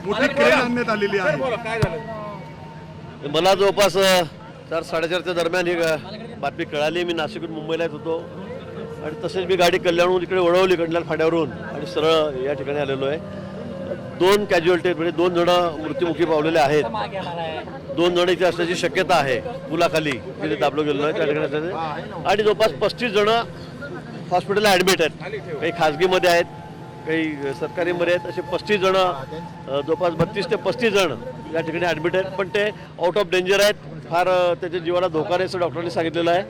मोठी क्रेन आणण्यात आलेली आहे। मला जवळपास 4-4:30च्या दरम्यान ही बातमी कळाली। मी नाशिकहून मुंबईला येत होतो आणि तसेच मी गाडी कल्याणहून इकडे वळवली कल्याण फाट्यावरून आणि सरळ या ठिकाणी आलेलो आहे। 2 कॅज्युअल्टी म्हणजे 2 जण मृत्युमुखी पावलेले आहेत। 2 जण इथे असण्याची शक्यता आहे पुलाखाली जिथे दाबलो गेलो आहे त्या ठिकाणी आणि जवळपास 35 जण हॉस्पिटलला ॲडमिट आहेत। काही खाजगीमध्ये आहेत, काही सरकारीमध्ये आहेत। असे 35 जण जवळपास 32 ते 35 जण या ठिकाणी ॲडमिट आहेत, पण ते आउट ऑफ डेंजर आहेत। फार त्याच्या जीवाला धोका नाही असं डॉक्टरांनी सांगितलेलं आहे।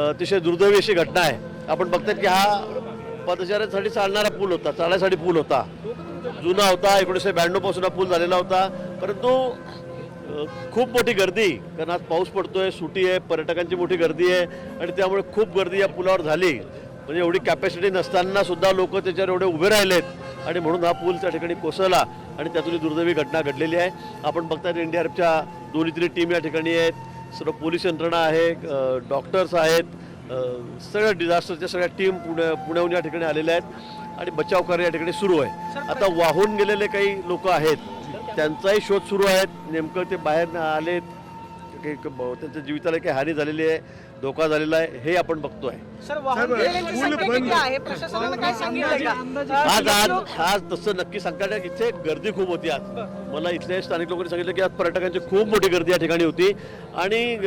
अतिशय दुर्दैवी अशी घटना आहे। आपण बघतात की हा पदचाऱ्यांसाठी चालणारा पूल होता, चालण्यासाठी पूल होता, जुना होता। 1992 पासून हा पूल झालेला होता, परंतु खूप मोठी गर्दी, कारण आज पाऊस पडतोय, सुट्टी आहे, पर्यटकांची मोठी गर्दी आहे आणि त्यामुळे खूप गर्दी या पुलावर झाली। म्हणजे एवढी कॅपॅसिटी नसताना सुद्धा लोक त्याच्यावर एवढे उभे राहिलेत आणि म्हणून हा पूल त्या ठिकाणी कोसळला आणि त्यातून दुर्दैवी घटना घडलेली आहे। आपण बघताय NDRFच्या 2-3 टीम या ठिकाणी आहेत, सर्व पोलीस यंत्रणा आहे, डॉक्टर्स आहेत, सगळ्या डिझास्टरच्या सगळ्या टीम पुण्याहून या ठिकाणी आलेल्या आहेत आणि बचाव कार्य या ठिकाणी सुरू आहे। आता वाहून गेलेले काही लोक आहेत, त्यांचाही शोध सुरू आहे। नेमकं ते बाहेर आलेत, काही त्यांच्या जीविताला काही हानी झालेली आहे, धोका झालेला आहे, हे आपण बघतोय। आज तसं नक्की सांगता येईल। इथे गर्दी खूप होती आज। मला इथल्या स्थानिक लोकांनी सांगितलं की आज पर्यटकांची खूप मोठी गर्दी या ठिकाणी होती आणि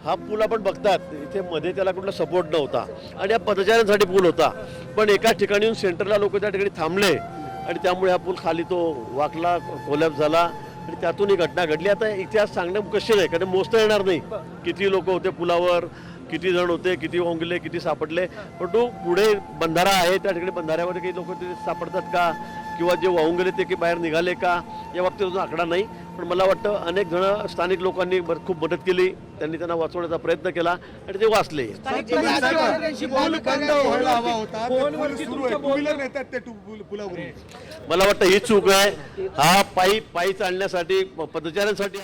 हा पूल आपण बघतात इथे मध्ये त्याला कुठला सपोर्ट नव्हता आणि हा पदचाऱ्यांसाठी पूल होता, पण एका ठिकाणी सेंटरला लोक त्या ठिकाणी थांबले आणि त्यामुळे हा पूल खाली तो वाकला, कोलॅप्स झाला आणि त्यातून ही घटना घडली। आता इतिहास सांगणं कसे नाही, कारण मोजता येणार नाही किती लोक होते पुलावर, किती जण होते, किती वाहून गेले, किती सापडले। पण तो पुढे बंधारा आहे, त्या ठिकाणी बंधाऱ्यामध्ये काही लोक तिथे सापडतात का, किंवा जे वाहून गेले ते की बाहेर निघाले का, या बाबतीत अजून आकडा नाही। पण मला वाटतं अनेक जण स्थानिक लोकांनी खूप मदत केली, त्यांनी त्यांना वाचवण्याचा प्रयत्न केला आणि ते वाचले। मला वाटतं ही चूक आहे। हा पायी चालण्यासाठी, पदचाऱ्यांसाठी